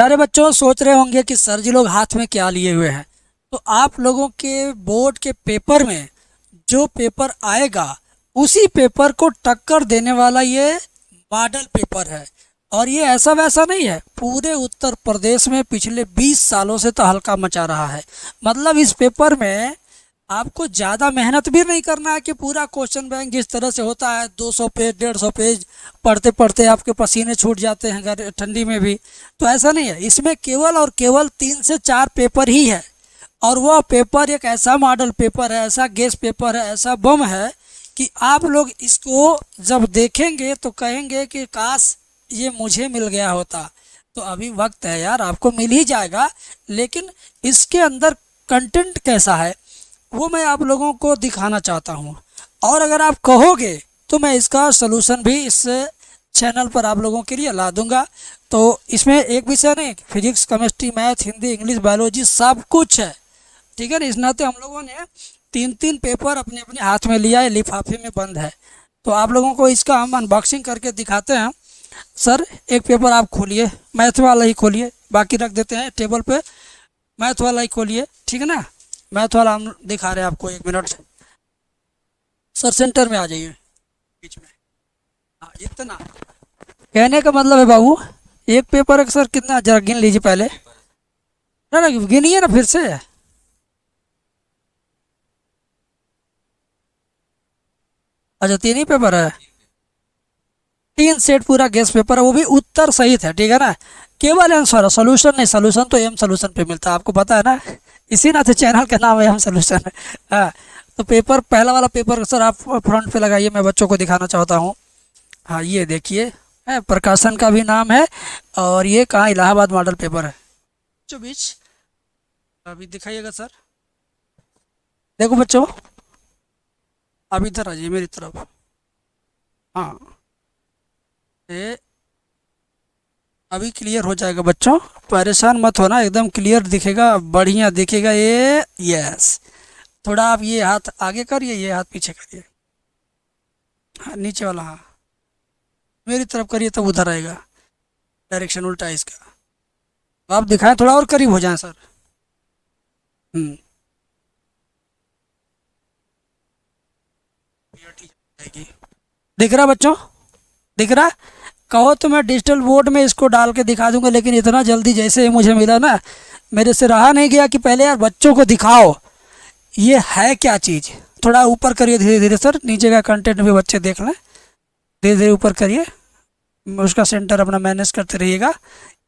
प्यारे बच्चों, सोच रहे होंगे कि सर जी लोग हाथ में क्या लिए हुए हैं। तो आप लोगों के बोर्ड के पेपर में जो पेपर आएगा उसी पेपर को टक्कर देने वाला ये मॉडल पेपर है। और ये ऐसा वैसा नहीं है, पूरे उत्तर प्रदेश में पिछले 20 सालों से तो हल्का मचा रहा है। मतलब इस पेपर में आपको ज़्यादा मेहनत भी नहीं करना है कि पूरा क्वेश्चन बैंक जिस तरह से होता है 200 पेज 150 पेज पढ़ते पढ़ते आपके पसीने छूट जाते हैं ठंडी में भी। तो ऐसा नहीं है, इसमें केवल और केवल 3 से 4 पेपर ही है। और वह पेपर एक ऐसा मॉडल पेपर है, ऐसा गेस पेपर है, ऐसा बम है कि आप लोग इसको जब देखेंगे तो कहेंगे कि काश ये मुझे मिल गया होता। तो अभी वक्त है यार, आपको मिल ही जाएगा। लेकिन इसके अंदर कंटेंट कैसा है वो मैं आप लोगों को दिखाना चाहता हूँ। और अगर आप कहोगे तो मैं इसका सलूशन भी इस चैनल पर आप लोगों के लिए ला दूंगा। तो इसमें एक विषय नहीं, physics chemistry math Hindi English biology सब कुछ है। ठीक है ना। इस नाते हम लोगों ने 3 3 पेपर अपने अपने हाथ में लिया है, लिफाफे में बंद है। तो आप लोगों को इसका हम अनबॉक्सिंग करके दिखाते हैं। सर एक पेपर आप खोलिए, मैथ वाला ही खोलिए, बाकी रख देते हैं टेबल पे। मैथ वाला ही खोलिए, ठीक है ना। मैथ वाला हम दिखा रहे हैं आपको, 1 मिनट। सर सेंटर में आ जाइए, बीच में। हाँ, इतना कहने का मतलब है बाबू, एक पेपर है सर, कितना जरा गिन लीजिए पहले। ना ना गिनिए ना फिर से। अच्छा 3 ही पेपर है, 3 सेट पूरा गेस पेपर है, वो भी उत्तर सहित है। ठीक है ना। केवल आंसर है, सोल्यूशन नहीं। सोल्यूशन तो एम सोल्यूशन पे मिलता है, आपको पता है ना। इसी नाते चैनल का नाम है एम सोल्यूशन। हाँ। तो पेपर पहला वाला पेपर सर आप फ्रंट पे लगाइए, मैं बच्चों को दिखाना चाहता हूँ। हाँ ये देखिए, प्रकाशन का भी नाम है। और ये कहाँ, इलाहाबाद मॉडल पेपर है। बच्चों बीच अभी दिखाइएगा सर। देखो बच्चों, आप इधर आ जाइए मेरी तरफ। हाँ, ये अभी क्लियर हो जाएगा बच्चों, परेशान मत होना, एकदम क्लियर दिखेगा, बढ़िया दिखेगा ये। यस। थोड़ा आप ये हाथ आगे करिए, ये हाथ पीछे करिए। हाँ नीचे वाला, हाँ मेरी तरफ करिए तब उधर आएगा, डायरेक्शन उल्टा है इसका। तो आप दिखाएं, थोड़ा और करीब हो जाए सर। हम्म। दिख रहा बच्चों, दिख रहा। कहो तो मैं डिजिटल बोर्ड में इसको डाल के दिखा दूंगा, लेकिन इतना जल्दी जैसे ही मुझे मिला ना, मेरे से रहा नहीं गया कि पहले यार बच्चों को दिखाओ ये है क्या चीज़। थोड़ा ऊपर करिए धीरे धीरे सर, नीचे का कंटेंट भी बच्चे देख लें। धीरे धीरे ऊपर करिए, उसका सेंटर अपना मैनेज करते रहिएगा।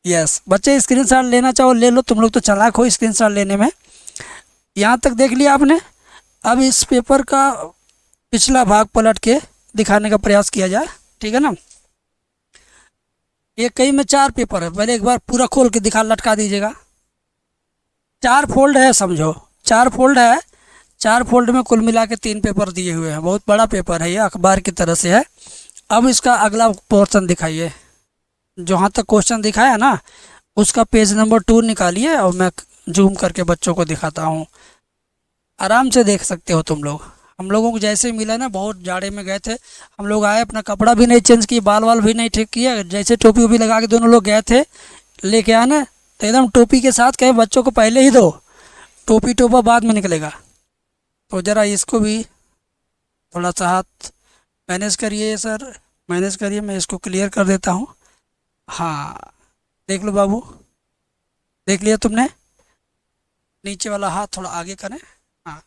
यस बच्चे, स्क्रीनशॉट लेना चाहो ले लो, तुम लोग तो चालाक हो स्क्रीनशॉट लेने में। यहाँ तक देख लिया आपने। अब इस पेपर का पिछला भाग पलट के दिखाने का प्रयास किया जाए, ठीक है ना। ये कई में 4 पेपर है, पहले एक बार पूरा खोल के दिखा, लटका दीजिएगा। 4 फोल्ड है समझो, 4 फोल्ड है। 4 फोल्ड में कुल मिला के 3 पेपर दिए हुए हैं, बहुत बड़ा पेपर है ये, अखबार की तरह से है। अब इसका अगला पोर्शन दिखाइए, जहाँ तक क्वेश्चन दिखाया ना उसका पेज नंबर 2 निकालिए, और मैं जूम करके बच्चों को दिखाता हूँ। आराम से देख सकते हो तुम लोग। हम लोगों को जैसे ही मिला ना, बहुत जाड़े में गए थे हम लोग, आए अपना कपड़ा भी नहीं चेंज किए, बाल वाल भी नहीं ठीक किया, जैसे टोपी वोपी लगा के दोनों लोग गए थे लेके आने, तो एकदम टोपी के साथ कहे बच्चों को पहले ही दो, टोपी टोपा बाद में निकलेगा। तो ज़रा इसको भी थोड़ा सा हाथ मैनेज करिए सर, मैनेज करिए, मैं इसको क्लियर कर देता हूँ। हाँ देख लो बाबू, देख लिया तुमने। नीचे वाला हाथ थोड़ा आगे करें, हाँ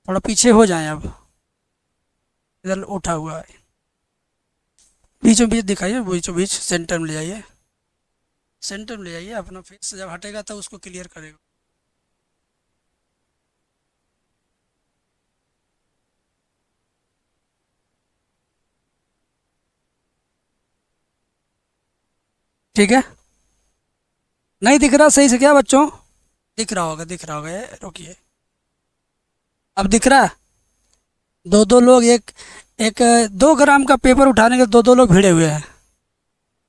थोड़ा पीछे हो जाए। अब इधर उठा हुआ है, बीचों बीच दिखाइए, बीचों बीच सेंटर में ले जाइए, सेंटर में ले जाइए। अपना फेस जब हटेगा तो उसको क्लियर करेगा। ठीक है। नहीं दिख रहा सही से क्या बच्चों? दिख रहा होगा, दिख रहा होगा, ये रोकिए। अब दिख रहा है। 2 2 लोग, एक एक 2 ग्राम का पेपर उठाने के 2 2 लोग भिड़े हुए हैं।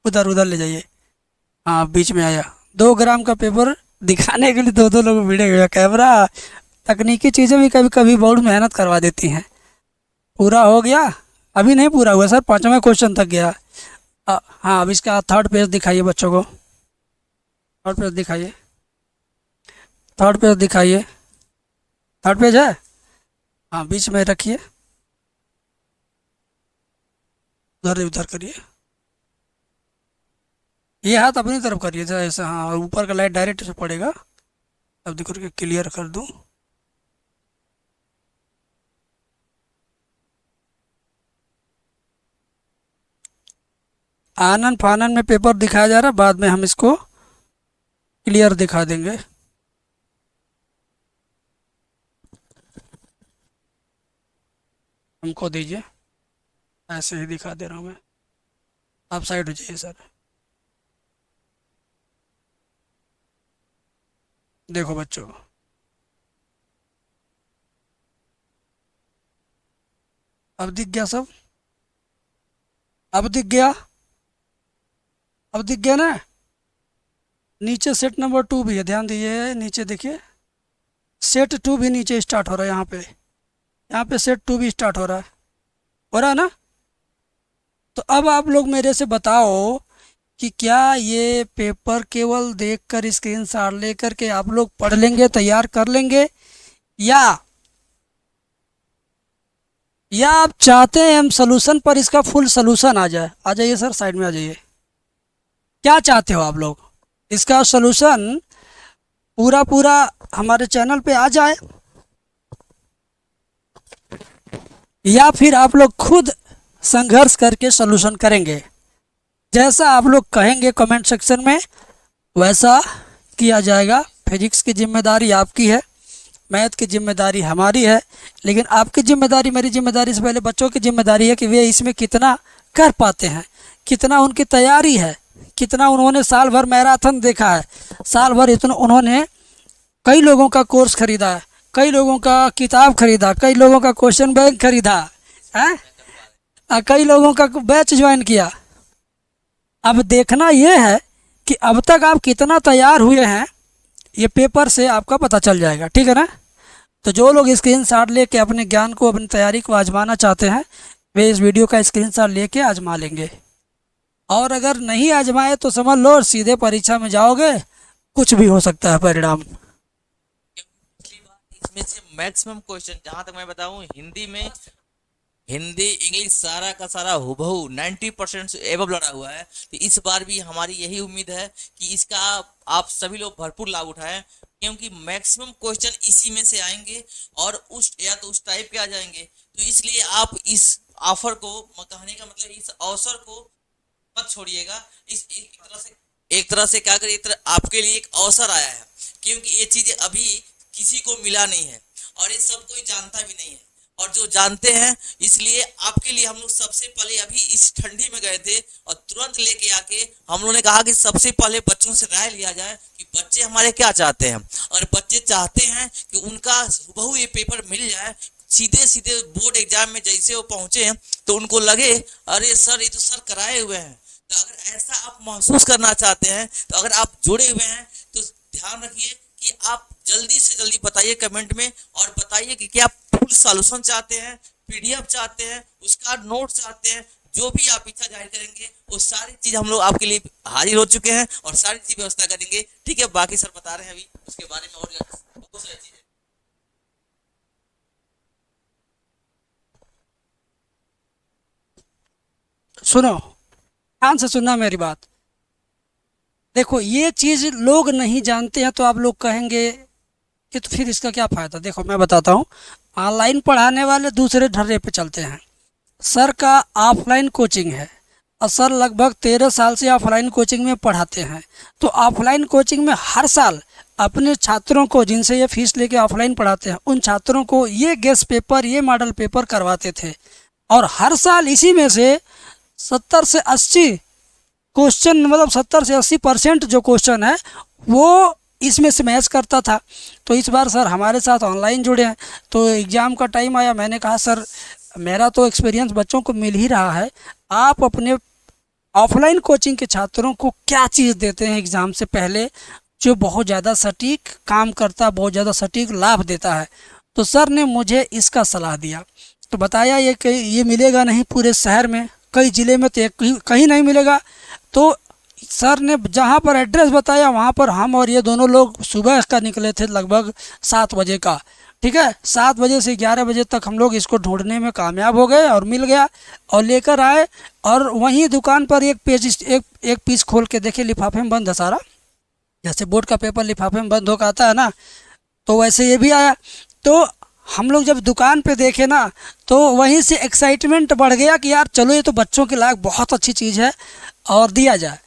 उधर उधर ले जाइए, हाँ बीच में आया। 2 ग्राम का पेपर दिखाने के लिए 2 2 लोग भिड़े हुए हैं। कैमरा, तकनीकी चीज़ें भी कभी कभी बहुत मेहनत करवा देती हैं। पूरा हो गया? अभी नहीं पूरा हुआ सर, 5वां क्वेश्चन तक गया। हाँ अब इसका 3rd पेज दिखाइए बच्चों को। थर्ड पेज दिखाइए, थर्ड पेज दिखाइए। थर्ड पेज है, हाँ बीच में रखिए, उधर उधर करिए, ये हाथ अपनी तरफ करिए ऐसा, हाँ, और ऊपर का लाइट डायरेक्ट से पड़ेगा। अब देखो कि क्लियर कर दूँ। आनन फानन में पेपर दिखाया जा रहा है, बाद में हम इसको क्लियर दिखा देंगे। हमको दीजिए, ऐसे ही दिखा दे रहा हूँ मैं। आप साइड हो जाइए सर। देखो बच्चों, अब दिख गया सब, अब दिख गया, अब दिख गया ना। नीचे सेट नंबर 2 भी है, ध्यान दीजिए नीचे देखिए, सेट 2 भी नीचे स्टार्ट हो रहा है, यहाँ पे सेट 2 भी स्टार्ट हो रहा है ना। तो अब आप लोग मेरे से बताओ कि क्या ये पेपर केवल देखकर स्क्रीनशॉट लेकर के आप लोग पढ़ लेंगे, तैयार कर लेंगे, या आप चाहते हैं हम सलूशन पर इसका फुल सलूशन आ जाए। आ जाइए सर, साइड में आ जाइए। क्या चाहते हो आप लोग, इसका सलूशन पूरा पूरा हमारे चैनल पे आ जाए, या फिर आप लोग खुद संघर्ष करके सलूशन करेंगे? जैसा आप लोग कहेंगे कमेंट सेक्शन में वैसा किया जाएगा। फिजिक्स की जिम्मेदारी आपकी है, मैथ की जिम्मेदारी हमारी है, लेकिन आपकी जिम्मेदारी, मेरी जिम्मेदारी से पहले बच्चों की जिम्मेदारी है कि वे इसमें कितना कर पाते हैं, कितना उनकी तैयारी है, कितना उन्होंने साल भर मैराथन देखा है, साल भर इतना उन्होंने कई लोगों का कोर्स खरीदा है, कई लोगों का किताब खरीदा, कई लोगों का क्वेश्चन बैंक खरीदा है, कई लोगों का बैच ज्वाइन किया। अब देखना यह है कि अब तक आप कितना तैयार हुए हैं, ये पेपर से आपका पता चल जाएगा, ठीक है ना। तो जो लोग स्क्रीनशॉट लेके अपने ज्ञान को, अपनी तैयारी को आजमाना चाहते हैं, वे इस वीडियो का स्क्रीनशॉट लेके आजमा लेंगे। और अगर नहीं आजमाए तो समझ लो सीधे परीक्षा में जाओगे, कुछ भी हो सकता है परिणाम। इसमें से मैक्सिमम क्वेश्चन जहां तक मैं बताऊं हिंदी इंग्लिश सारा का सारा हुबहू 90% एबव लड़ा हुआ है। तो इस बार भी हमारी यही उम्मीद है कि इसका आप सभी लोग भरपूर लाभ उठाएं, क्योंकि मैक्सिमम क्वेश्चन इसी में से आएंगे और उस या तो उस टाइप के आ जाएंगे। तो इसलिए आप इस ऑफर को, कहने का मतलब इस अवसर को मत छोड़िएगा। इस एक तरह से क्या करिए, एक तरह आपके लिए एक अवसर आया है, क्योंकि ये चीजें अभी किसी को मिला नहीं है और ये सब कोई जानता भी नहीं है, और जो जानते हैं इसलिए आपके लिए हम लोग सबसे पहले अभी इस ठंडी में गए थे और तुरंत लेके आके हम लोगों ने कहा कि सबसे पहले बच्चों से राय लिया जाए कि बच्चे हमारे क्या चाहते हैं। और बच्चे चाहते हैं कि उनका बहु ये पेपर मिल जाए, सीधे सीधे बोर्ड एग्जाम में जैसे वो पहुंचे तो उनको लगे अरे सर ये तो सर कराए हुए हैं। तो अगर ऐसा आप महसूस करना चाहते हैं, तो अगर आप जुड़े हुए हैं तो ध्यान रखिए कि आप जल्दी से जल्दी बताइए कमेंट में, और बताइए कि क्या आप फुल सॉल्यूशन चाहते हैं, पीडीएफ चाहते हैं, उसका नोट चाहते हैं। जो भी आप इच्छा जाहिर करेंगे वो सारी चीज हम लोग आपके लिए हाजिर हो चुके हैं और सारी चीज व्यवस्था करेंगे, ठीक है। बाकी सर बता रहे हैं अभी उसके बारे में और बहुत सारी चीजें। सुनो, ध्यान से सुनना मेरी बात। देखो ये चीज़ लोग नहीं जानते हैं तो आप लोग कहेंगे कि तो फिर इसका क्या फ़ायदा। देखो मैं बताता हूँ, ऑनलाइन पढ़ाने वाले दूसरे ढर्रे पे चलते हैं। सर का ऑफलाइन कोचिंग है और सर लगभग 13 साल से ऑफलाइन कोचिंग में पढ़ाते हैं। तो ऑफलाइन कोचिंग में हर साल अपने छात्रों को, जिनसे ये फीस लेके ऑफलाइन पढ़ाते हैं, उन छात्रों को ये गेस्ट पेपर, ये मॉडल पेपर करवाते थे, और हर साल इसी में से 70 से 80 क्वेश्चन, मतलब 70 से 80% जो क्वेश्चन है वो इसमें से मैच करता था। तो इस बार सर हमारे साथ ऑनलाइन जुड़े हैं, तो एग्ज़ाम का टाइम आया, मैंने कहा सर मेरा तो एक्सपीरियंस बच्चों को मिल ही रहा है, आप अपने ऑफलाइन कोचिंग के छात्रों को क्या चीज़ देते हैं एग्ज़ाम से पहले जो बहुत ज़्यादा सटीक काम करता है, बहुत ज़्यादा सटीक लाभ देता है। तो सर ने मुझे इसका सलाह दिया, तो बताया ये मिलेगा नहीं पूरे शहर में, कई ज़िले में तो कहीं नहीं मिलेगा। तो सर ने जहाँ पर एड्रेस बताया वहाँ पर हम और ये दोनों लोग सुबह का निकले थे लगभग 7 बजे का। ठीक है, 7 बजे से 11 बजे तक हम लोग इसको ढूंढने में कामयाब हो गए और मिल गया और लेकर आए। और वहीं दुकान पर एक पीस खोल के देखे, लिफाफे में बंद है सारा, जैसे बोर्ड का पेपर लिफाफे में बंद होकर आता है ना, तो वैसे ये भी आया। तो हम लोग जब दुकान पे देखे ना, तो वहीं से एक्साइटमेंट बढ़ गया कि यार चलो ये तो बच्चों के लायक बहुत अच्छी चीज़ है और दिया जाए।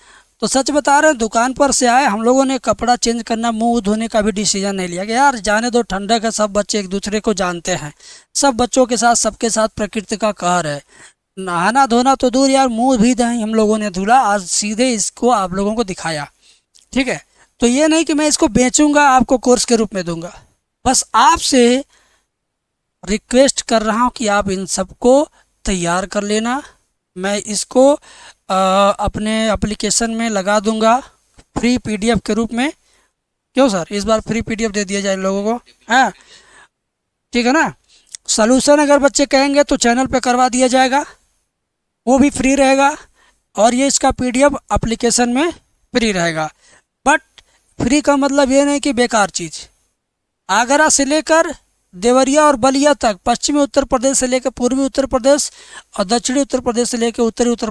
तो सच बता रहे हैं, दुकान पर से आए हम लोगों ने कपड़ा चेंज करना, मुंह धोने का भी डिसीजन नहीं लिया कि यार जाने दो, ठंडक है, सब बच्चे एक दूसरे को जानते हैं, सब बच्चों के साथ सबके साथ प्रकृति का कहर है। नहाना धोना तो दूर यार, मुंह भी नहीं हम लोगों ने धुला, आज सीधे इसको आप लोगों को दिखाया। ठीक है, तो ये नहीं कि मैं इसको बेचूंगा, आपको कोर्स के रूप में दूंगा। बस आपसे रिक्वेस्ट कर रहा हूँ कि आप इन सबको तैयार कर लेना। मैं इसको अपने एप्लीकेशन में लगा दूंगा फ्री पीडीएफ के रूप में। क्यों सर, इस बार फ्री पीडीएफ दे दिया जाए लोगों को, हाँ ठीक है ना। सलूशन अगर बच्चे कहेंगे तो चैनल पे करवा दिया जाएगा, वो भी फ्री रहेगा। और ये इसका पीडीएफ एप्लीकेशन में फ्री रहेगा। बट फ्री का मतलब ये नहीं कि बेकार चीज़। आगरा से लेकर देवरिया और बलिया तक, पश्चिमी उत्तर प्रदेश से लेकर पूर्वी उत्तर प्रदेश और दक्षिणी उत्तर प्रदेश से लेकर उत्तरी उत्तर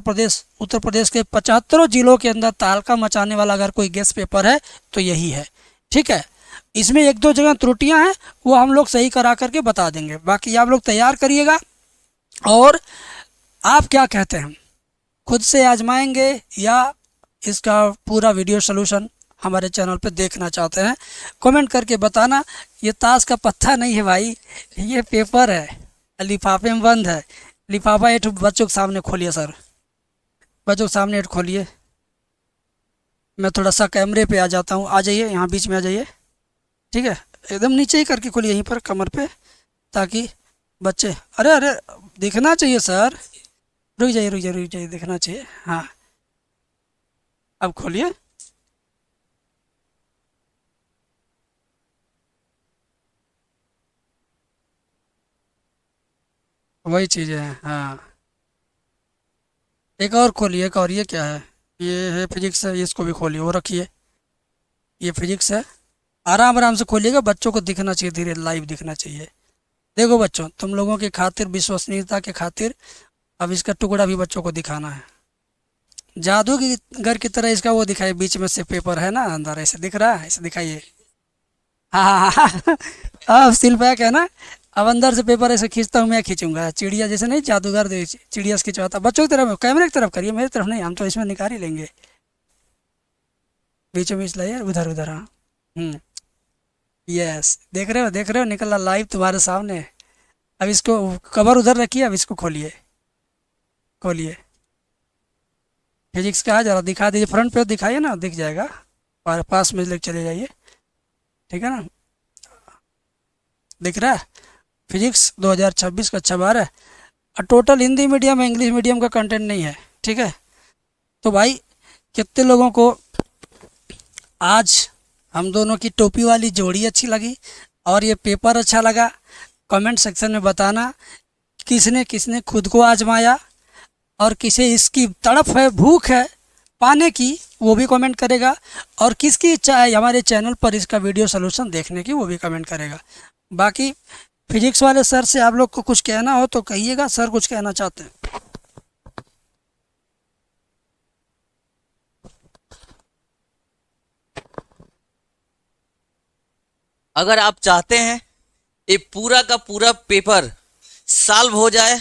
प्रदेश के 75 जिलों के अंदर तहलका मचाने वाला अगर कोई गेस्ट पेपर है तो यही है। ठीक है, इसमें 1-2 जगह त्रुटियां हैं, वो हम लोग सही करा करके बता देंगे। बाकी आप लोग तैयार करिएगा। और आप क्या कहते हैं, खुद से आजमाएंगे या इसका पूरा वीडियो सोल्यूशन हमारे चैनल पे देखना चाहते हैं? कमेंट करके बताना। ये ताश का पत्ता नहीं है भाई, ये पेपर है, लिफाफे में बंद है। लिफाफा एट बच्चों के सामने खोलिए सर, बच्चों के सामने एट खोलिए। मैं थोड़ा सा कैमरे पे आ जाता हूँ, आ जाइए यहाँ बीच में आ जाइए। ठीक है, एकदम नीचे ही करके खोलिए, यहीं पर कमर पे, ताकि बच्चे, अरे अरे दिखना चाहिए सर, रुक जाइए दिखना चाहिए। हाँ अब खोलिए। वही चीज़ें हैं, हाँ। एक और खोलिए, एक और, ये क्या है, ये है फिजिक्स है, इसको भी खोलिए, वो रखिए, ये फिजिक्स है। आराम आराम से खोलिएगा, बच्चों को दिखना चाहिए, धीरे लाइव दिखना चाहिए। देखो बच्चों, तुम लोगों की खातिर, विश्वसनीयता के खातिर अब इसका टुकड़ा भी बच्चों को दिखाना है। जादूगर की तरह इसका वो दिखाइए, बीच में से पेपर है ना अंदर, ऐसे दिख रहा है, ऐसे दिखाइए। हाँ हाँ हाँ अब सील पैक है ना, अब अंदर से पेपर ऐसे खींचता हूँ, मैं खींचूंगा चिड़िया जैसे, नहीं जादूगर चिड़िया से खिंचवाता। बच्चों की तरफ, कैमरे की तरफ करिए, मेरी तरफ नहीं, हम तो इसमें निकाल ही लेंगे। बीचों बीच लाइए, उधर उधर, हाँ। यस, देख रहे हो निकला लाइव तुम्हारे सामने। अब इसको कवर उधर रखिए, अब इसको खोलिए, खोलिए। फिजिक्स का है, जरा दिखा दीजिए, फ्रंट पे दिखाइए ना, दिख जाएगा, और पास में लेके चले जाइए। ठीक है ना, दिख रहा है? फिजिक्स 2026 का अच्छा बार है, और total Hindi medium English medium का कंटेंट नहीं है। ठीक है, तो भाई कितने लोगों को आज हम दोनों की टोपी वाली जोड़ी अच्छी लगी और ये पेपर अच्छा लगा? कमेंट सेक्शन में बताना। किसने किसने खुद को आजमाया और किसे इसकी तड़प है, भूख है पाने की, वो भी कमेंट करेगा। और किसकी इच्छा है हमारे चैनल पर इसका वीडियो सोल्यूशन देखने की, वो भी कमेंट करेगा। बाकी फिजिक्स वाले सर से आप लोग को कुछ कहना हो तो कहिएगा, सर कुछ कहना चाहते हैं? अगर आप चाहते हैं ये पूरा का पूरा पेपर सॉल्व हो जाए,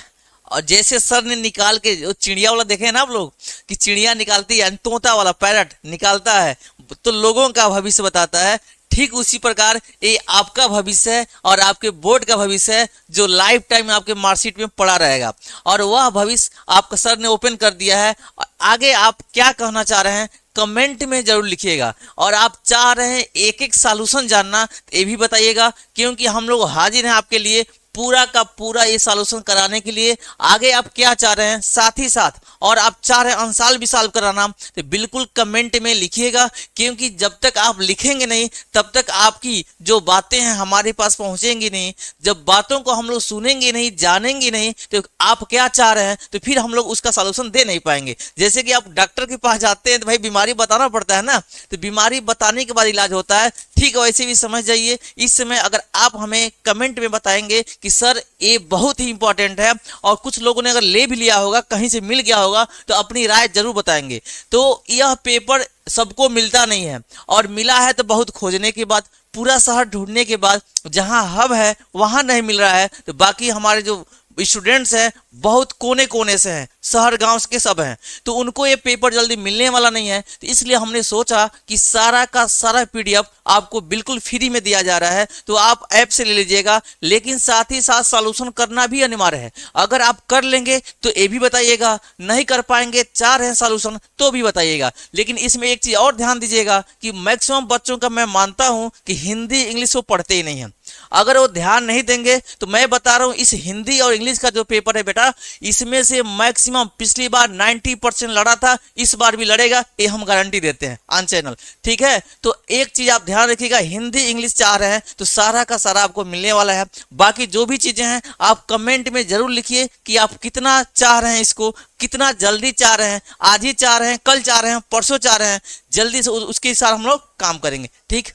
और जैसे सर ने निकाल के, जो चिड़िया वाला देखे हैं ना आप लोग, कि चिड़िया निकालती है, तोता वाला पैरट निकालता है तो लोगों का भविष्य बताता है, ठीक उसी प्रकार ये आपका भविष्य है और आपके बोर्ड का भविष्य है, जो लाइफ टाइम आपके मार्कशीट में पड़ा रहेगा। और वह भविष्य आपका सर ने ओपन कर दिया है। आगे आप क्या कहना चाह रहे हैं कमेंट में जरूर लिखिएगा। और आप चाह रहे हैं एक एक सॉल्यूशन जानना, तो ये भी बताइएगा, क्योंकि हम लोग हाजिर हैं आपके लिए पूरा का पूरा ये सॉल्यूशन कराने के लिए। आगे आप क्या चाह रहे हैं साथ ही साथ, और आप चाह रहे हैं अंसाल भी सॉल्व कराना, तो बिल्कुल कमेंट में लिखिएगा, क्योंकि जब तक आप लिखेंगे नहीं तब तक आपकी जो बातें हैं हमारे पास पहुंचेंगी नहीं। जब बातों को हम लोग सुनेंगे नहीं, जानेंगे नहीं, तो आप क्या चाह रहे हैं तो फिर हम लोग उसका सॉल्यूशन दे नहीं पाएंगे। जैसे कि आप डॉक्टर के पास जाते हैं तो भाई बीमारी बताना पड़ता है ना, तो बीमारी बताने के बाद इलाज होता है, ठीक है वैसे भी समझ जाइए। इस समय अगर आप हमें कमेंट में बताएंगे कि सर ये बहुत ही इंपॉर्टेंट है, और कुछ लोगों ने अगर ले भी लिया होगा, कहीं से मिल गया होगा, तो अपनी राय जरूर बताएंगे। तो यह पेपर सबको मिलता नहीं है, और मिला है तो बहुत खोजने के बाद, पूरा शहर ढूंढने के बाद, जहां हब है वहां नहीं मिल रहा है, तो बाकी हमारे जो स्टूडेंट्स हैं बहुत कोने कोने से हैं, शहर गांव के सब हैं, तो उनको ये पेपर जल्दी मिलने वाला नहीं है। तो इसलिए हमने सोचा कि सारा का सारा पीडीएफ आपको बिल्कुल फ्री में दिया जा रहा है, तो आप ऐप से ले लीजिएगा, लेकिन साथ ही साथ सॉल्यूशन करना भी अनिवार्य है। अगर आप कर लेंगे तो ये भी बताइएगा, नहीं कर पाएंगे, चाह रहे हैं सॉल्यूशन तो भी बताइएगा। लेकिन इसमें एक चीज और ध्यान दीजिएगा कि मैक्सिमम बच्चों का मैं मानता हूं कि हिंदी इंग्लिश वो पढ़ते ही नहीं है। अगर वो ध्यान नहीं देंगे तो मैं बता रहा हूं इस हिंदी और इंग्लिश का जो पेपर है बेटा, इसमें से मैक्सिमम पिछली बार 90% लड़ा था, इस बार भी लड़ेगा, ये हम गारंटी देते हैं ऑन चैनल, ठीक है। तो एक चीज आप ध्यान रखिएगा, हिंदी इंग्लिश चाह रहे हैं तो सारा का सारा आपको मिलने वाला है। बाकी जो भी चीजें हैं आप कमेंट में जरूर लिखिए कि आप कितना चाह रहे हैं, इसको कितना जल्दी चाह रहे हैं, आज ही चाह रहे हैं, कल चाह रहे हैं, परसों चाह रहे हैं, जल्दी से उसके हिसाब हम लोग काम करेंगे, ठीक।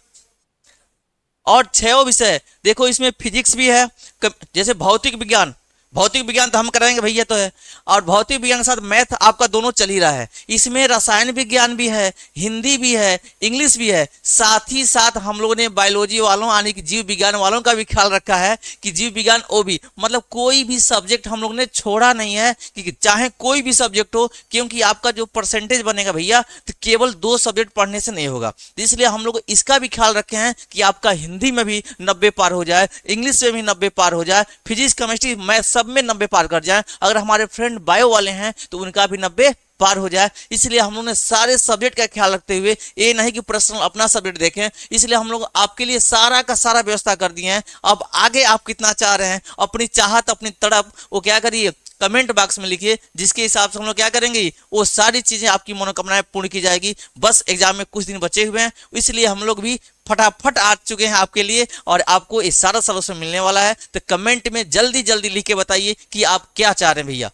और 6 विषय देखो, इसमें फिजिक्स भी है, जैसे भौतिक विज्ञान, भौतिक विज्ञान तो हम कराएंगे भैया तो है, और भौतिक विज्ञान के साथ मैथ आपका दोनों चल ही रहा है। इसमें रसायन विज्ञान भी है, हिंदी भी है, इंग्लिश भी है, साथ ही साथ हम लोगों ने बायोलॉजी वालों यानी कि जीव विज्ञान वालों का भी ख्याल रखा है कि जीव विज्ञान वो भी, मतलब कोई भी सब्जेक्ट हम लोग ने छोड़ा नहीं है कि चाहे कोई भी सब्जेक्ट हो, क्योंकि आपका जो परसेंटेज बनेगा भैया तो केवल 2 सब्जेक्ट पढ़ने से नहीं होगा। इसलिए हम लोग इसका भी ख्याल रखे हैं कि आपका हिंदी में भी 90 पार हो जाए, इंग्लिश में भी 90 पार हो जाए, फिजिक्स केमिस्ट्री मैथ सब में 90 पार कर जाए। अगर हमारे फ्रेंड बायो वाले हैं तो उनका भी 90 पार हो जाए। इसलिए हम लोगों ने सारे सब्जेक्ट का ख्याल रखते हुए, ये नहीं कि पर्सनल अपना सब्जेक्ट देखें, इसलिए हम लोग आपके लिए सारा का सारा व्यवस्था कर दिए हैं। अब आगे आप कितना चाह रहे हैं, अपनी चाहत अपनी तड़प वो क्या करिए कमेंट बॉक्स में लिखिए, जिसके हिसाब से हम लोग क्या करेंगे वो सारी चीजें आपकी मनोकामनाएं पूर्ण की जाएगी। बस एग्जाम में कुछ दिन बचे हुए हैं, इसलिए हम लोग भी फटाफट आ चुके हैं आपके लिए, और आपको ये सारा सॉल्यूशन मिलने वाला है। तो कमेंट में जल्दी जल्दी लिख के बताइए कि आप क्या चाह रहे हैं भैया।